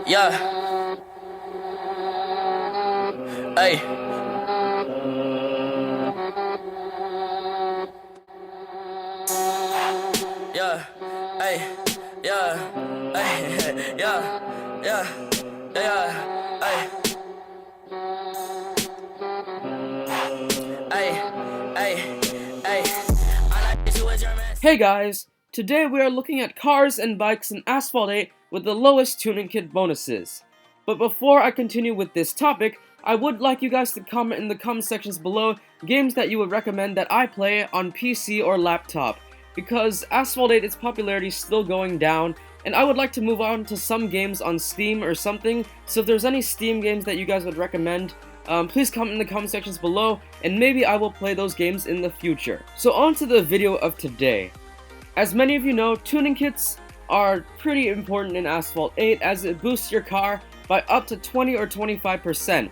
Yeah. Hey. Yeah. Hey. Yeah. Hey. Yeah. Yeah. Yeah. Hey. Hey guys, today we are looking at cars and bikes in Asphalt 8 with the lowest tuning kit bonuses. But before I continue with this topic, I would like you guys to comment in the comment sections below games that you would recommend that I play on PC or laptop, because Asphalt 8's popularity is still going down, and I would like to move on to some games on Steam or something, so if there's any Steam games that you guys would recommend, please comment in the comment sections below, and maybe I will play those games in the future. So on to the video of today. As many of you know, tuning kits are pretty important in Asphalt 8 as it boosts your car by up to 20 or 25%.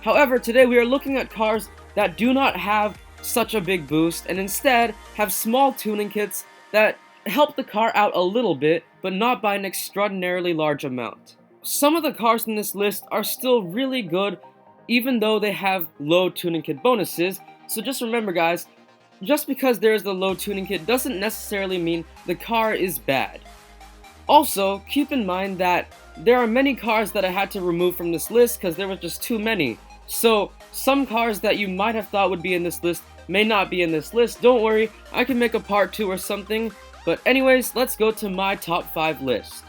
However, today we are looking at cars that do not have such a big boost and instead have small tuning kits that help the car out a little bit, but not by an extraordinarily large amount. Some of the cars in this list are still really good even though they have low tuning kit bonuses, so just remember guys, just because there is the low tuning kit doesn't necessarily mean the car is bad. Also, keep in mind that there are many cars that I had to remove from this list because there were just too many. So, some cars that you might have thought would be in this list may not be in this list. Don't worry, I can make a part 2 or something. But anyways, let's go to my top 5 list.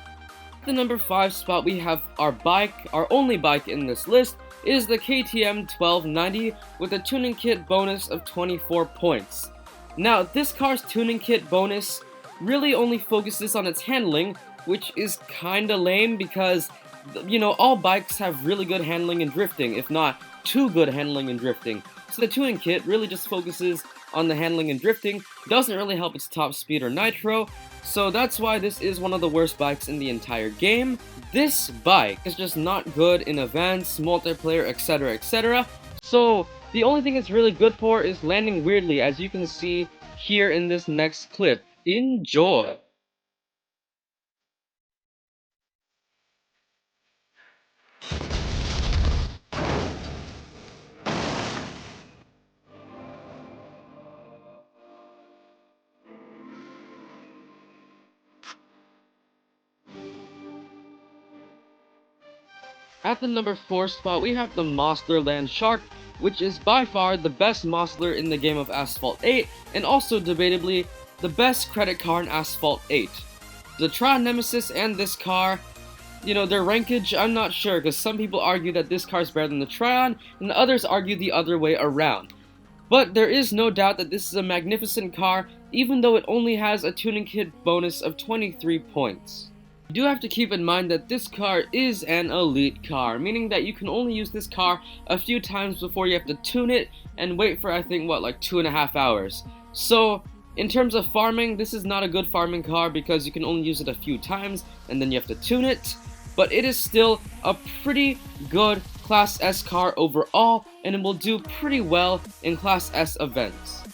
At the number 5 spot we have our bike, our only bike in this list, is the KTM 1290 with a tuning kit bonus of 24 points. Now, this car's tuning kit bonus really only focuses on its handling, which is kinda lame because, you know, all bikes have really good handling and drifting, if not too good handling and drifting. So the tuning kit really just focuses on the handling and drifting, doesn't really help its top speed or nitro, so that's why this is one of the worst bikes in the entire game. This bike is just not good in events, multiplayer, etc, etc. So the only thing it's really good for is landing weirdly, as you can see here in this next clip. Enjoy! At the number 4 spot, we have the Mossler Land Shark, which is by far the best Mossler in the game of Asphalt 8, and also debatably the best credit car in Asphalt 8. The Tron Nemesis and this car, you know, their rankage, I'm not sure, because some people argue that this car is better than the Trion, and others argue the other way around. But there is no doubt that this is a magnificent car, even though it only has a tuning kit bonus of 23 points. You do have to keep in mind that this car is an elite car, meaning that you can only use this car a few times before you have to tune it and wait for, I think, what, like 2.5 hours. So, in terms of farming, this is not a good farming car because you can only use it a few times and then you have to tune it, but it is still a pretty good Class S car overall, and it will do pretty well in Class S events.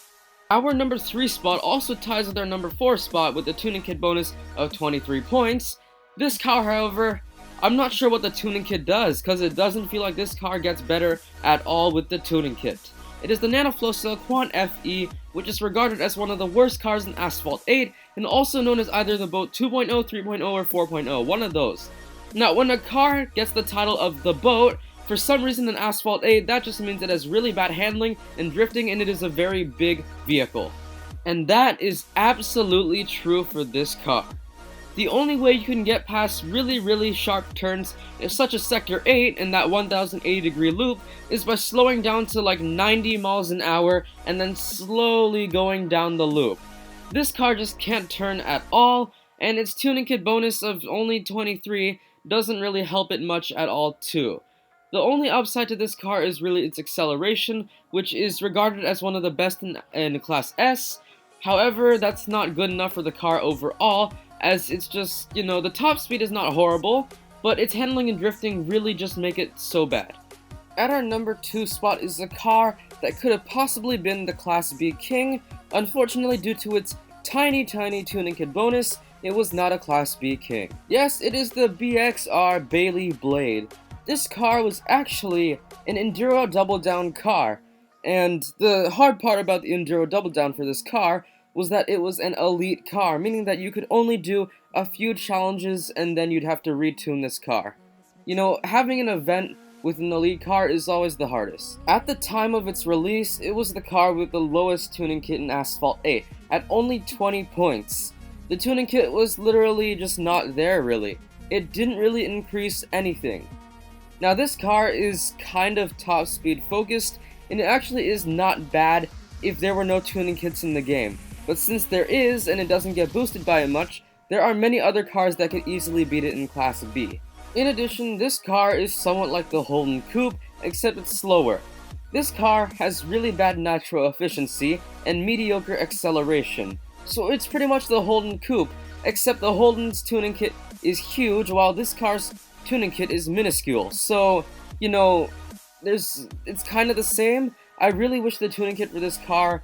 Our number 3 spot also ties with our number 4 spot with a tuning kit bonus of 23 points. This car, however, I'm not sure what the tuning kit does, because it doesn't feel like this car gets better at all with the tuning kit. It is the NanoFloCell Quant FE, which is regarded as one of the worst cars in Asphalt 8, and also known as either the Boat 2.0, 3.0, or 4.0, one of those. Now, when a car gets the title of the Boat, for some reason in Asphalt 8, that just means it has really bad handling and drifting, and it is a very big vehicle. And that is absolutely true for this car. The only way you can get past really sharp turns, such as Sector 8 in that 1080 degree loop, is by slowing down to like 90 miles an hour and then slowly going down the loop. This car just can't turn at all, and its tuning kit bonus of only 23 doesn't really help it much at all too. The only upside to this car is really its acceleration, which is regarded as one of the best in Class S. However, that's not good enough for the car overall, as it's just, you know, the top speed is not horrible, but its handling and drifting really just make it so bad. At our number 2 spot is a car that could have possibly been the Class B king. Unfortunately, due to its tiny tuning kit bonus, it was not a Class B king. Yes, it is the BXR Bailey Blade. This car was actually an Enduro Double Down car, and the hard part about the Enduro Double Down for this car was that it was an elite car, meaning that you could only do a few challenges and then you'd have to retune this car. You know, having an event with an elite car is always the hardest. At the time of its release, it was the car with the lowest tuning kit in Asphalt 8, at only 20 points. The tuning kit was literally just not there really. It didn't really increase anything. Now this car is kind of top speed focused, and it actually is not bad if there were no tuning kits in the game. But since there is, and it doesn't get boosted by it much, there are many other cars that could easily beat it in Class B. In addition, this car is somewhat like the Holden Coupe, except it's slower. This car has really bad nitro efficiency and mediocre acceleration. So it's pretty much the Holden Coupe, except the Holden's tuning kit is huge while this car's tuning kit is minuscule. So, you know, it's kind of the same. I really wish the tuning kit for this car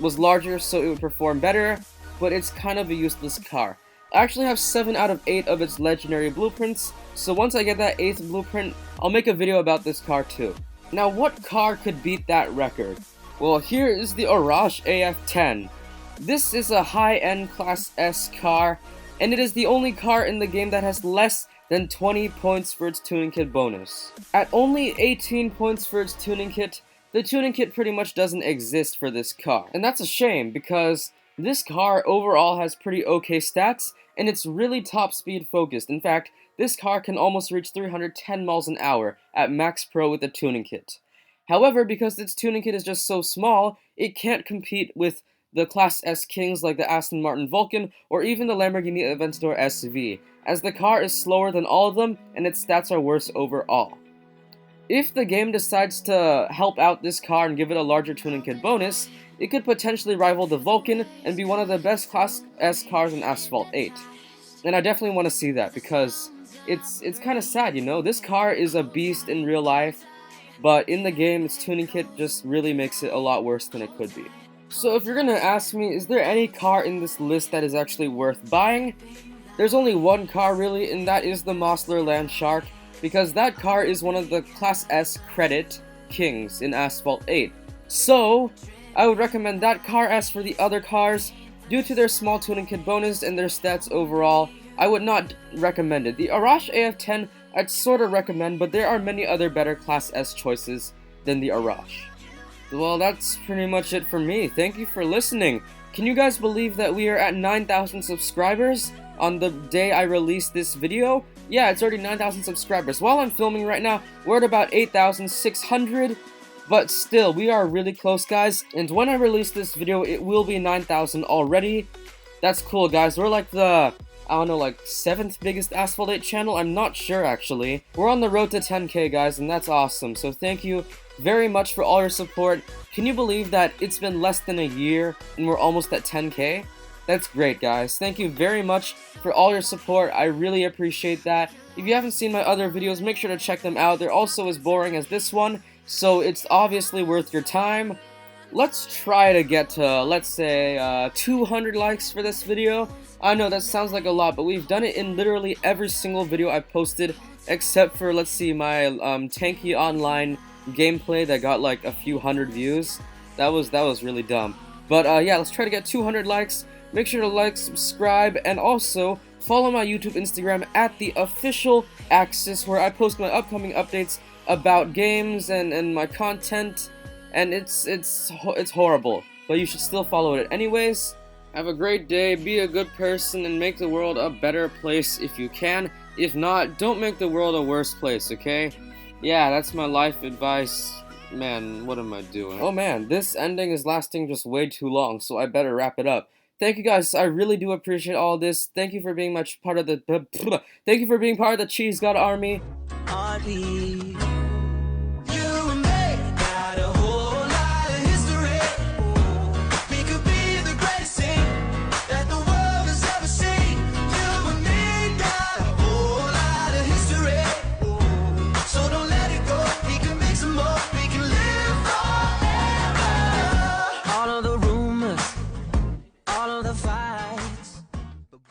was larger so it would perform better, but it's kind of a useless car. I actually have 7 out of 8 of its legendary blueprints, so once I get that 8th blueprint, I'll make a video about this car too. Now what car could beat that record? Well, here is the Aris AF10. This is a high-end Class S car, and it is the only car in the game that has less than 20 points for its tuning kit bonus. At only 18 points for its tuning kit, the tuning kit pretty much doesn't exist for this car. And that's a shame, because this car overall has pretty okay stats, and it's really top speed focused. In fact, this car can almost reach 310 miles an hour at max pro with the tuning kit. However, because its tuning kit is just so small, it can't compete with the Class S kings like the Aston Martin Vulcan or even the Lamborghini Aventador SV, as the car is slower than all of them and its stats are worse overall. If the game decides to help out this car and give it a larger tuning kit bonus, it could potentially rival the Vulcan and be one of the best Class S cars in Asphalt 8. And I definitely want to see that because it's kind of sad, you know? This car is a beast in real life, but in the game its tuning kit just really makes it a lot worse than it could be. So if you're gonna ask me, is there any car in this list that is actually worth buying? There's only one car really, and that is the Mosler Land Shark, because that car is one of the Class S credit kings in Asphalt 8. So, I would recommend that car. As for the other cars, due to their small tuning kit bonus and their stats overall, I would not recommend it. The Aris AF10 I'd sort of recommend, but there are many other better Class S choices than the Aris. Well, that's pretty much it for me. Thank you for listening. Can you guys believe that we are at 9,000 subscribers on the day I released this video? Yeah, it's already 9,000 subscribers. While I'm filming right now, we're at about 8,600, but still, we are really close, guys. And when I release this video, it will be 9,000 already. That's cool, guys. We're like the, I don't know, like 7th biggest Asphalt 8 channel? I'm not sure, actually. We're on the road to 10K, guys, and that's awesome. So thank you very much for all your support. Can you believe that it's been less than a year and we're almost at 10K? That's great, guys. Thank you very much for all your support. I really appreciate that. If you haven't seen my other videos, make sure to check them out. They're also as boring as this one, so it's obviously worth your time. Let's try to get to, let's say, 200 likes for this video. I know that sounds like a lot, but we've done it in literally every single video I've posted, except for, let's see, my Tanky Online gameplay that got like a few hundred views. That was really dumb. But yeah, let's try to get 200 likes. Make sure to like, subscribe, and also follow my YouTube, Instagram at the official Axis, where I post my upcoming updates about games and my content. And it's horrible, but you should still follow it anyways. Have a great day, be a good person, and make the world a better place if you can. If not, don't make the world a worse place, okay? Yeah, that's my life advice. Man, what am I doing? Oh man, this ending is lasting just way too long, so I better wrap it up. Thank you guys, I really do appreciate all this. Thank you for being part of the Cheese God Army.